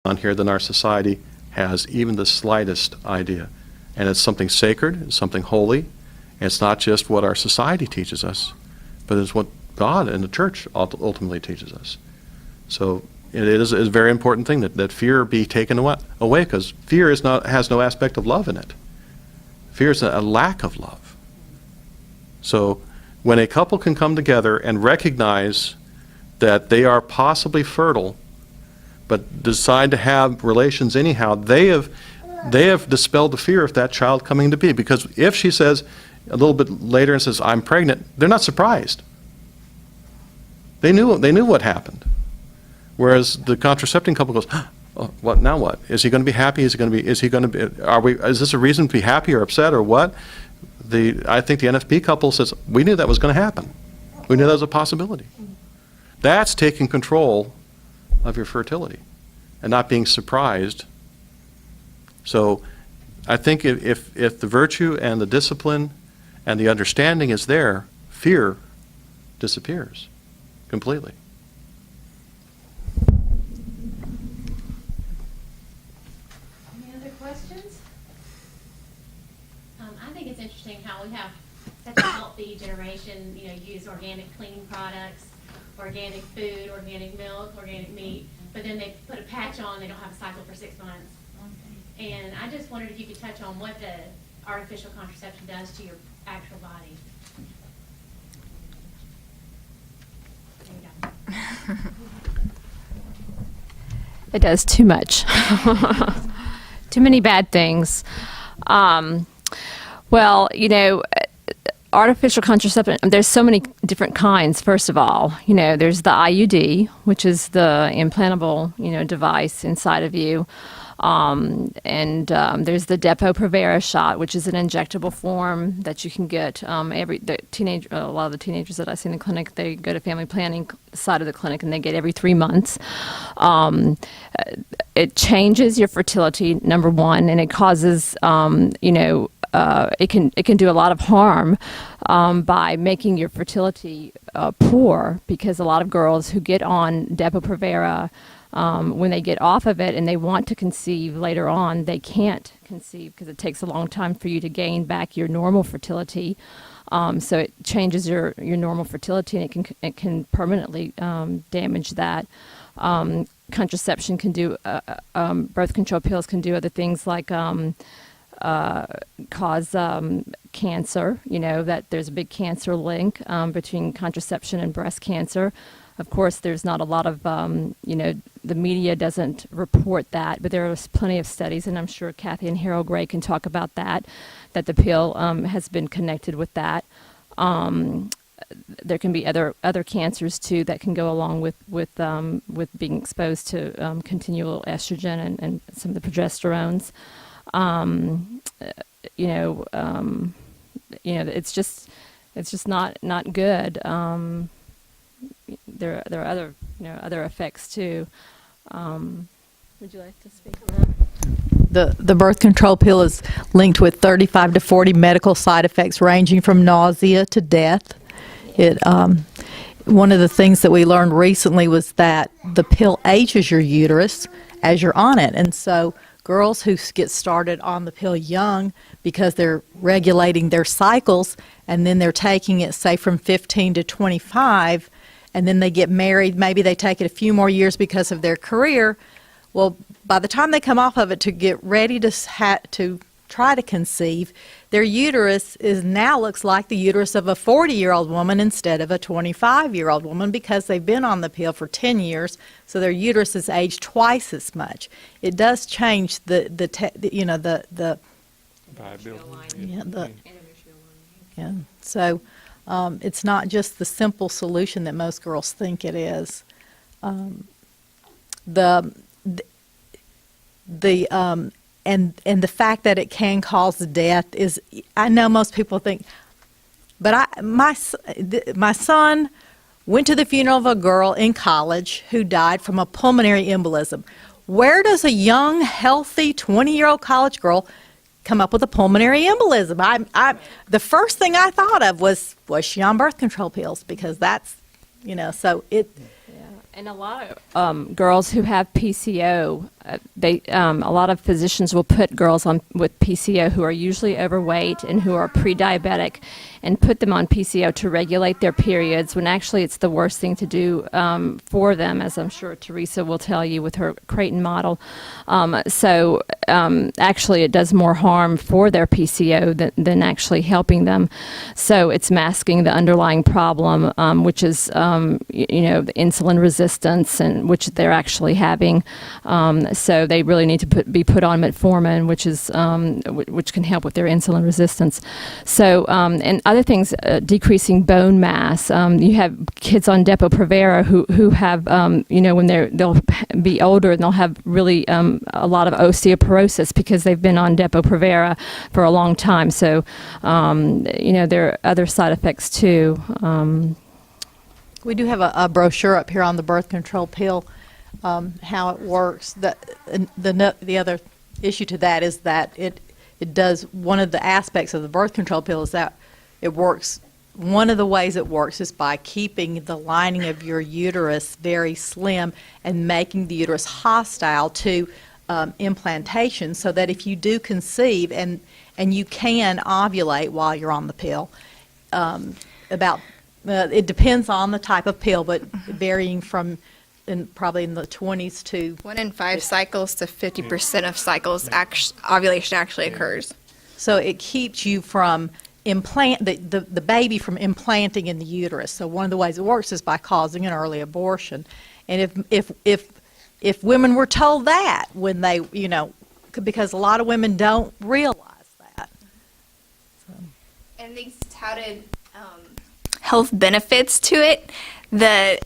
on here than our society has even the slightest idea. And it's something sacred, it's something holy, and it's not just what our society teaches us, but it's what God and the church ultimately teaches us. So it is a very important thing that fear be taken away, because fear has no aspect of love in it. Fear is a lack of love. So when a couple can come together and recognize that they are possibly fertile, but decide to have relations anyhow, they have dispelled the fear of that child coming to be. Because if she says a little bit later and says, I'm pregnant, they're not surprised. They knew what happened. Whereas the contracepting couple goes, oh, what now? What is he going to be happy? Is this a reason to be happy or upset or what? I think the NFP couple says, we knew that was going to happen. We knew that was a possibility. That's taking control of your fertility and not being surprised. So I think if the virtue and the discipline and the understanding is there, fear disappears completely. Any other questions? I think it's interesting how we have such a healthy generation, use organic cleaning products, organic food, organic milk, organic meat, but then they put a patch on, they don't have a cycle for 6 months. Okay. And I just wondered if you could touch on what the artificial contraception does to your actual body. There you go. It does too much. Too many bad things. Well, artificial contraception, there's so many different kinds, first of all. There's the IUD, which is the implantable, device inside of you. There's the Depo shot, which is an injectable form that you can get. A lot of the teenagers that I see in the clinic, they go to family planning side of the clinic and they get every 3 months. It changes your fertility, number one, and it causes, it can do a lot of harm by making your fertility poor, because a lot of girls who get on Depo-Provera, when they get off of it and they want to conceive later on, they can't conceive because it takes a long time for you to gain back your normal fertility. So it changes your normal fertility, and it can permanently damage that. Contraception can do, birth control pills can do other things like cause cancer. That there's a big cancer link between contraception and breast cancer. Of course, there's not a lot of, the media doesn't report that, but there are plenty of studies, and I'm sure Kathy and Harold Gray can talk about that the pill has been connected with that. There can be other cancers too that can go along with being exposed to continual estrogen and some of the progesterones. It's just not good. There are other effects too. Would you like to speak on that? The birth control pill is linked with 35 to 40 medical side effects ranging from nausea to death. One of the things that we learned recently was that the pill ages your uterus as you're on it, and so girls who get started on the pill young because they're regulating their cycles, and then they're taking it, say, from 15 to 25, and then they get married, maybe they take it a few more years because of their career. Well, by the time they come off of it to get ready to try to conceive, their uterus now looks like the uterus of a 40-year-old woman instead of a 25-year-old woman, because they've been on the pill for 10 years, so their uterus is aged twice as much. It does change the viability. So it's not just the simple solution that most girls think it is. And the fact that it can cause death is, I know most people think, but my son went to the funeral of a girl in college who died from a pulmonary embolism. Where does a young, healthy 20-year-old college girl come up with a pulmonary embolism? The first thing I thought of was she on birth control pills? Because that's, so it. And a lot of girls who have PCO, a lot of physicians will put girls on with PCO who are usually overweight and who are pre-diabetic, and put them on PCO to regulate their periods, when actually it's the worst thing to do for them, as I'm sure Teresa will tell you with her Creighton model. Actually, it does more harm for their PCO than actually helping them. So it's masking the underlying problem, which is, the insulin resistance, and which they're actually having. So they really need to be put on metformin, which can help with their insulin resistance. So, and other things, decreasing bone mass. You have kids on Depo-Provera who have, when they'll be older and they'll have really a lot of osteoporosis because they've been on Depo-Provera for a long time. So, there are other side effects too. We do have a brochure up here on the birth control pill, how it works. The other issue to that is that it does, one of the aspects of the birth control pill is that it works. One of the ways it works is by keeping the lining of your uterus very slim and making the uterus hostile to implantation, so that if you do conceive and you can ovulate while you're on the pill, it depends on the type of pill, but varying from probably in the 20s to 1 in 5 cycles to 50% of cycles ovulation actually occurs. So it keeps you from the baby from implanting in the uterus. So one of the ways it works is by causing an early abortion. And if women were told that when they, because a lot of women don't realize that. And these touted health benefits to it, they're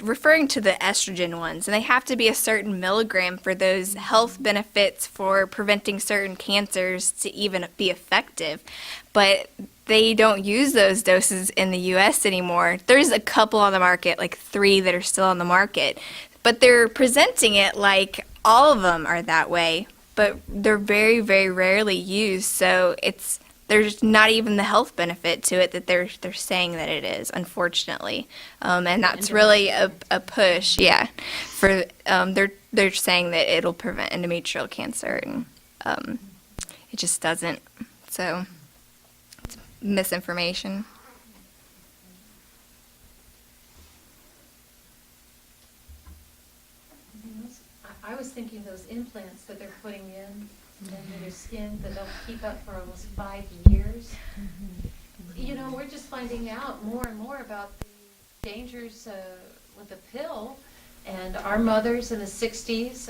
referring to the estrogen ones, and they have to be a certain milligram for those health benefits for preventing certain cancers to even be effective. But they don't use those doses in the U.S. anymore. There's a couple on the market, like 3 that are still on the market, but they're presenting it like all of them are that way, but they're very, very rarely used. So there's not even the health benefit to it that they're saying that it is, unfortunately, and that's really a push, for they're saying that it'll prevent endometrial cancer, and it just doesn't. So it's misinformation. I was thinking those implants that they're putting in into their skin that they'll keep up for almost 5 years. We're just finding out more and more about the dangers with the pill. And our mothers in the 60s,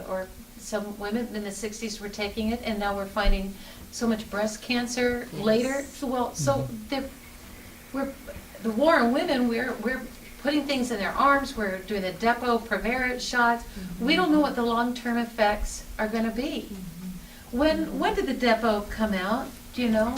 or some women in the 60s were taking it, and now we're finding so much breast cancer later. So the war on women, we're putting things in their arms, we're doing the Depo-Provera shots. We don't know what the long-term effects are going to be. When did the Depo come out? Do you know?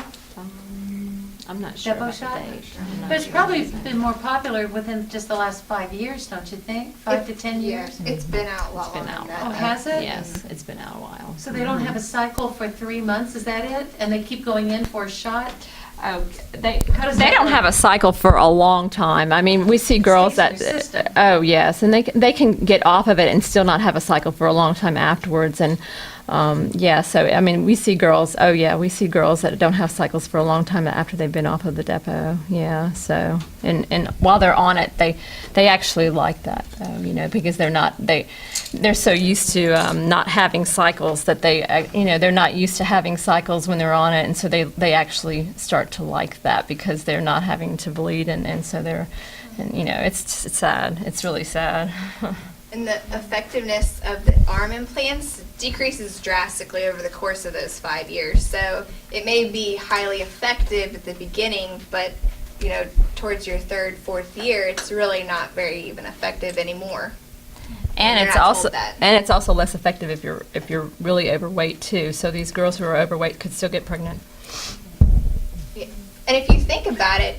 I'm not sure Depo about shot? the date. I'm not But it's sure probably about the date. been more popular within just the last 5 years, don't you think? 5 to 10 years? It's been out a lot It's been longer out. than Oh, that. has it? Yes, it's been out a while. So they don't have a cycle for 3 months, is that it? And they keep going in for a shot? They does they that don't work? have a cycle for a long time. I mean, we see girls Stays that in your system. oh yes, and they can get off of it and still not have a cycle for a long time afterwards. And so I mean, we see girls. Oh yeah, we see girls that don't have cycles for a long time after they've been off of the Depo. Yeah. So and while they're on it, they actually like that, because they're so used to not having cycles that they're not used to having cycles when they're on it, and so they actually start to like that because they're not having to bleed, and so it's sad. It's really sad. And the effectiveness of the arm implants decreases drastically over the course of those 5 years. So it may be highly effective at the beginning, but towards your 3rd, 4th year, it's really not very even effective anymore. And You're it's not also told that. less effective if you're really overweight too. So these girls who are overweight could still get pregnant. Yeah. And if you think about it,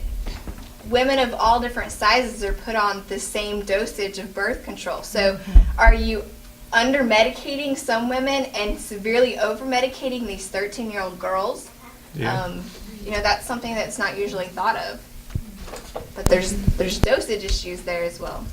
women of all different sizes are put on the same dosage of birth control. So are you under-medicating some women and severely over-medicating these 13-year-old girls? Yeah. That's something that's not usually thought of. But there's dosage issues there as well.